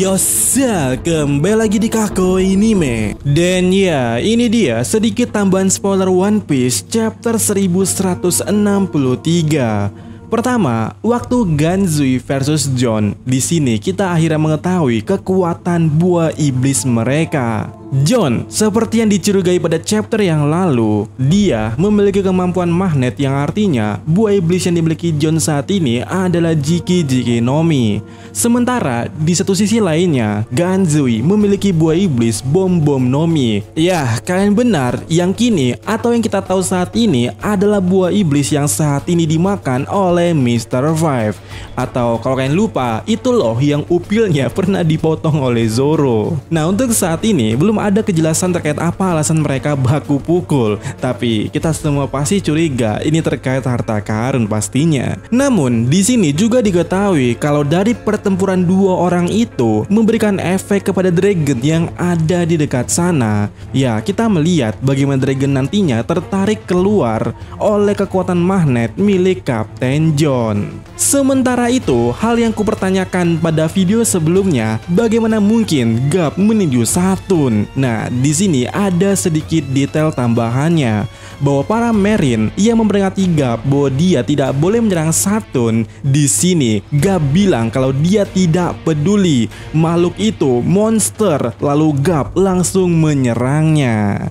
Yosa, kembali lagi di Kako Anime. Dan ya, ini dia sedikit tambahan spoiler One Piece chapter 1163. Pertama, waktu Ganzui versus John. Di sini kita akhirnya mengetahui kekuatan buah iblis mereka. John, seperti yang dicurigai pada chapter yang lalu, dia memiliki kemampuan magnet yang artinya buah iblis yang dimiliki John saat ini adalah Jiki-Jiki no Mi. Sementara di satu sisi lainnya, Ganzui memiliki buah iblis Bom-Bom no Mi. Ya, kalian benar, yang kini atau yang kita tahu saat ini adalah buah iblis yang saat ini dimakan oleh Mr. Five. Atau kalau kalian lupa, itu loh yang upilnya pernah dipotong oleh Zoro. Nah, untuk saat ini belum ada kejelasan terkait apa alasan mereka baku pukul, tapi kita semua pasti curiga ini terkait harta karun pastinya. Namun di sini juga diketahui kalau dari pertempuran dua orang itu memberikan efek kepada Dragon yang ada di dekat sana. Ya, kita melihat bagaimana Dragon nantinya tertarik keluar oleh kekuatan magnet milik Kapten John. Sementara itu, hal yang kupertanyakan pada video sebelumnya, bagaimana mungkin Garp meninju Saturn? Nah, di sini ada sedikit detail tambahannya bahwa para Marine yang memperingati Garp bahwa dia tidak boleh menyerang Saturn. Di sini Garp bilang kalau dia tidak peduli makhluk itu monster, lalu Garp langsung menyerangnya.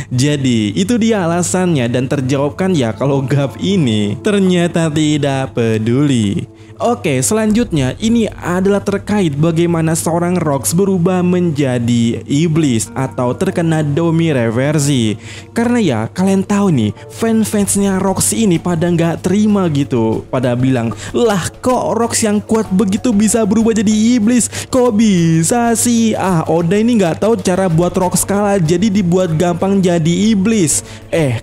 Jadi itu dia alasannya dan terjawabkan ya kalau Garp ini ternyata tidak peduli. Oke, selanjutnya ini adalah terkait bagaimana seorang Rox berubah menjadi iblis atau terkena Domi reversi. Karena ya kalian tahu nih, fans-fansnya Rox ini pada nggak terima gitu. Pada bilang, lah kok Rox yang kuat begitu bisa berubah jadi iblis? Kok bisa sih? Oda ini nggak tahu cara buat Rox kalah, jadi dibuat gampang jadi iblis.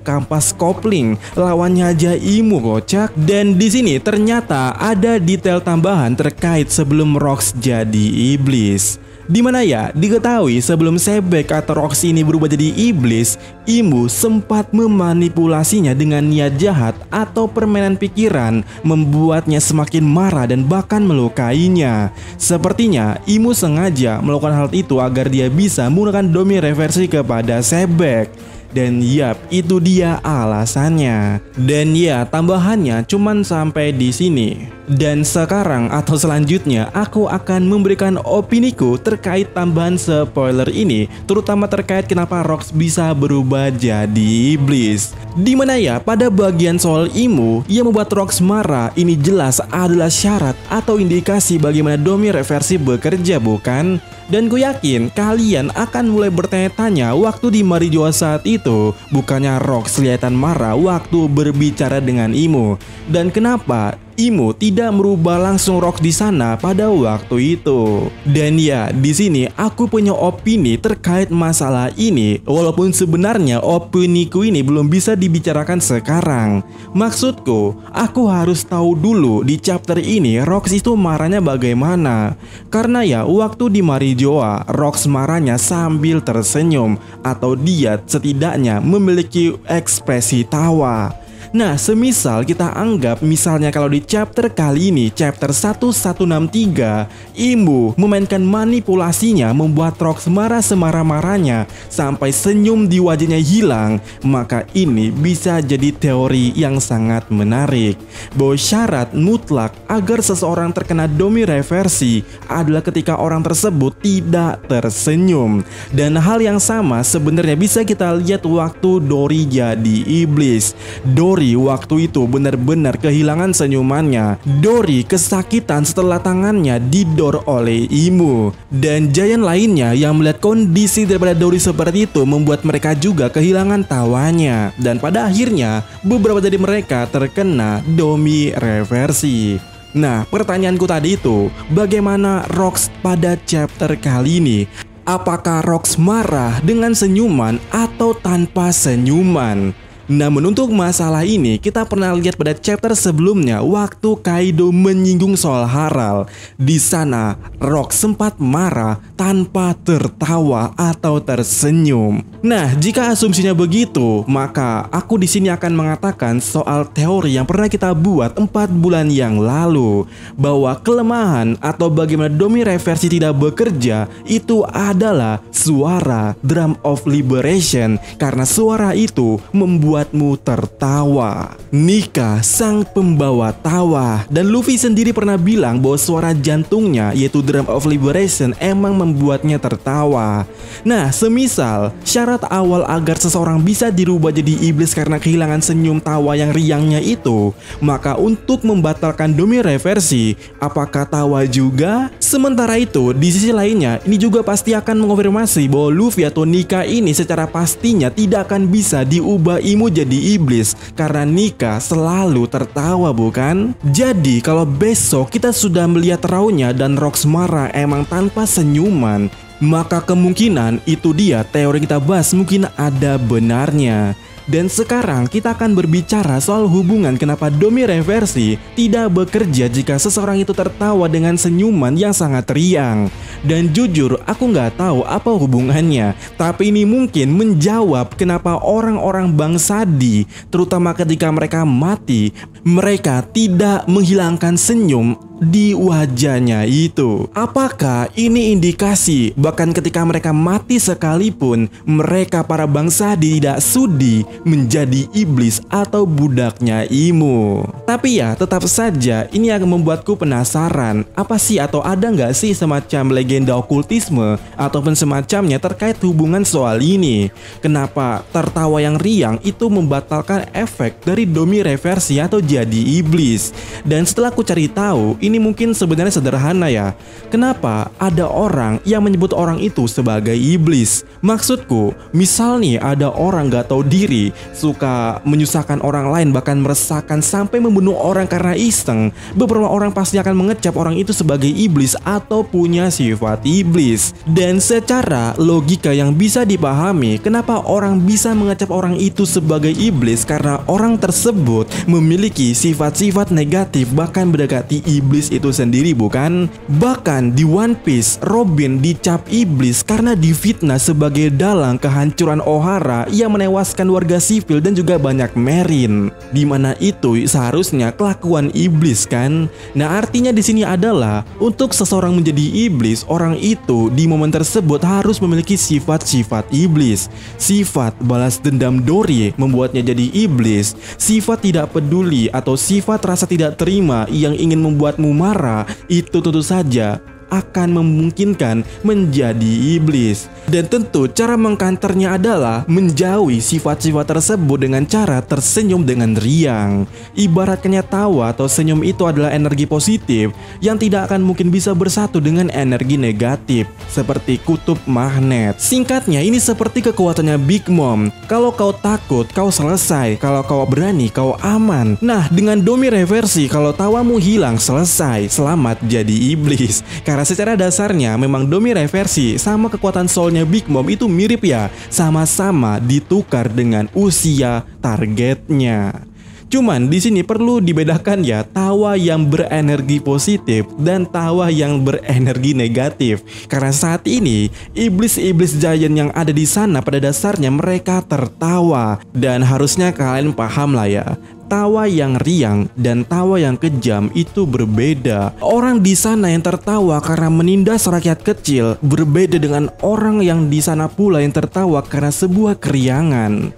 Kampas kopling, lawannya aja Imu kocak. Dan di sini ternyata ada detail tambahan terkait sebelum Rox jadi iblis. Dimana ya diketahui sebelum Sebek atau Rox ini berubah jadi iblis, Imu sempat memanipulasinya dengan niat jahat atau permainan pikiran, membuatnya semakin marah dan bahkan melukainya. Sepertinya Imu sengaja melakukan hal itu agar dia bisa menggunakan Domi reversi kepada Sebek. Dan yap, itu dia alasannya. Dan ya, tambahannya cuman sampai di sini. Dan sekarang atau selanjutnya aku akan memberikan opiniku terkait tambahan spoiler ini, terutama terkait kenapa Rox bisa berubah jadi iblis. Dimana ya pada bagian soal Imu yang membuat Rox marah, ini jelas adalah syarat atau indikasi bagaimana Domi reversi bekerja, bukan? Dan gue yakin kalian akan mulai bertanya-tanya waktu di Marijoa saat itu, bukannya Rox kelihatan marah waktu berbicara dengan Imu. Dan kenapa Imu tidak merubah langsung Rox di sana pada waktu itu? Dan ya, di sini aku punya opini terkait masalah ini, walaupun sebenarnya opiniku ini belum bisa dibicarakan sekarang. Maksudku, aku harus tahu dulu di chapter ini Rox itu marahnya bagaimana. Karena ya waktu di Marijoa, Rox marahnya sambil tersenyum, atau dia setidaknya memiliki ekspresi tawa. Nah, semisal kita anggap misalnya kalau di chapter kali ini, chapter 1163, Imu memainkan manipulasinya membuat Rox marah semarah-marahnya sampai senyum di wajahnya hilang, maka ini bisa jadi teori yang sangat menarik bahwa syarat mutlak agar seseorang terkena Domi reversi adalah ketika orang tersebut tidak tersenyum. Dan hal yang sama sebenarnya bisa kita lihat waktu Dori jadi iblis. Dori waktu itu benar-benar kehilangan senyumannya. Dori kesakitan setelah tangannya didor oleh Imu. Dan giant lainnya yang melihat kondisi daripada Dori seperti itu membuat mereka juga kehilangan tawanya. Dan pada akhirnya beberapa dari mereka terkena Domi reversi. Nah, pertanyaanku tadi itu, bagaimana Rox pada chapter kali ini? Apakah Rox marah dengan senyuman atau tanpa senyuman? Namun untuk masalah ini kita pernah lihat pada chapter sebelumnya waktu Kaido menyinggung soal Harald. Di sana Rock sempat marah tanpa tertawa atau tersenyum. Nah, jika asumsinya begitu, maka aku di sini akan mengatakan soal teori yang pernah kita buat 4 bulan yang lalu, bahwa kelemahan atau bagaimana Domi Reversi tidak bekerja itu adalah suara Drum of Liberation, karena suara itu membuatmu tertawa. Nika sang pembawa tawa, dan Luffy sendiri pernah bilang bahwa suara jantungnya yaitu Drum of Liberation emang membuatnya tertawa. Nah, semisal syarat awal agar seseorang bisa dirubah jadi iblis karena kehilangan senyum tawa yang riangnya itu, maka untuk membatalkan Domi Reversi, apakah tawa juga? Sementara itu, di sisi lainnya, ini juga pasti akan mengonfirmasi bahwa Luffy atau Nika ini secara pastinya tidak akan bisa diubah Imu jadi iblis karena Nika selalu tertawa, bukan? Jadi kalau besok kita sudah melihat Raunya dan Rocks marah emang tanpa senyuman, maka kemungkinan itu dia teori kita bahas mungkin ada benarnya. Dan sekarang kita akan berbicara soal hubungan kenapa Domi Reversi tidak bekerja jika seseorang itu tertawa dengan senyuman yang sangat riang. Dan jujur aku nggak tahu apa hubungannya, tapi ini mungkin menjawab kenapa orang-orang bangsa Di, terutama ketika mereka mati, mereka tidak menghilangkan senyum di wajahnya itu. Apakah ini indikasi bahkan ketika mereka mati sekalipun mereka para bangsa Di tidak sudi menjadi iblis atau budaknya Imu? Tapi ya tetap saja ini akan membuatku penasaran, apa sih atau ada nggak sih semacam legenda okultisme ataupun semacamnya terkait hubungan soal ini? Kenapa tertawa yang riang itu membatalkan efek dari Domi Reversi atau jadi iblis? Dan setelah aku cari tahu, ini mungkin sebenarnya sederhana ya. Kenapa ada orang yang menyebut orang itu sebagai iblis? Maksudku, misal nih ada orang gak tahu diri, suka menyusahkan orang lain, bahkan meresahkan sampai membunuh orang karena iseng. Beberapa orang pasti akan mengecap orang itu sebagai iblis atau punya sifat iblis. Dan secara logika yang bisa dipahami, kenapa orang bisa mengecap orang itu sebagai iblis? Karena orang tersebut memiliki sifat-sifat negatif, bahkan mendekati iblis itu sendiri, bukan? Bahkan di One Piece, Robin dicap iblis karena difitnah sebagai dalang kehancuran Ohara yang menewaskan warga sipil dan juga banyak marine, dimana itu seharusnya kelakuan iblis, kan? Nah, artinya di sini adalah untuk seseorang menjadi iblis, orang itu di momen tersebut harus memiliki sifat-sifat iblis. Sifat balas dendam Dori membuatnya jadi iblis. Sifat tidak peduli atau sifat rasa tidak terima yang ingin membuatmu marah, itu tentu saja akan memungkinkan menjadi iblis. Dan tentu cara mengkanternya adalah menjauhi sifat-sifat tersebut dengan cara tersenyum dengan riang. Ibaratnya tawa atau senyum itu adalah energi positif yang tidak akan mungkin bisa bersatu dengan energi negatif, seperti kutub magnet. Singkatnya, ini seperti kekuatannya Big Mom. Kalau kau takut, kau selesai. Kalau kau berani, kau aman. Nah, dengan Domi Reversi, kalau tawamu hilang, selesai, selamat jadi iblis. Karena secara dasarnya memang Domi Reversi sama kekuatan soulnya Big Mom itu mirip ya, sama-sama ditukar dengan usia targetnya. Cuman di sini perlu dibedakan ya, tawa yang berenergi positif dan tawa yang berenergi negatif. Karena saat ini iblis-iblis giant yang ada di sana pada dasarnya mereka tertawa, dan harusnya kalian paham lah ya. Tawa yang riang dan tawa yang kejam itu berbeda. Orang di sana yang tertawa karena menindas rakyat kecil berbeda dengan orang yang di sana pula yang tertawa karena sebuah keriangan.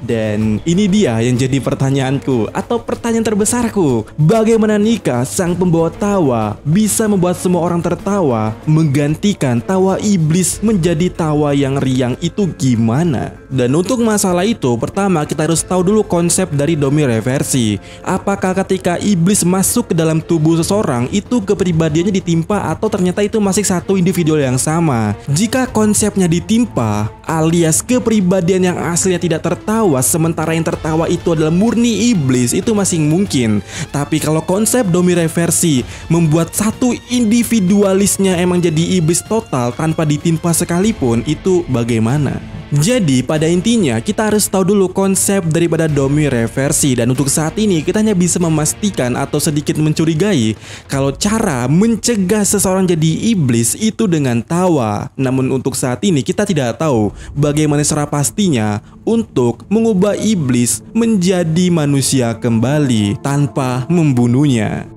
Dan ini dia yang jadi pertanyaanku atau pertanyaan terbesarku. Bagaimana Nika, sang pembawa tawa, bisa membuat semua orang tertawa, menggantikan tawa iblis menjadi tawa yang riang itu gimana? Dan untuk masalah itu, pertama kita harus tahu dulu konsep dari Domi Reversi. Apakah ketika iblis masuk ke dalam tubuh seseorang, itu kepribadiannya ditimpa atau ternyata itu masih satu individu yang sama? Jika konsepnya ditimpa, alias kepribadian yang aslinya tidak tertawa, sementara yang tertawa itu adalah murni iblis, itu masih mungkin. Tapi kalau konsep Domi Reversi membuat satu individualisnya emang jadi iblis total tanpa ditimpa sekalipun, itu bagaimana? Jadi pada intinya kita harus tahu dulu konsep daripada domi reversi, dan untuk saat ini kita hanya bisa memastikan atau sedikit mencurigai kalau cara mencegah seseorang jadi iblis itu dengan tawa. Namun untuk saat ini kita tidak tahu bagaimana cara pastinya untuk mengubah iblis menjadi manusia kembali tanpa membunuhnya.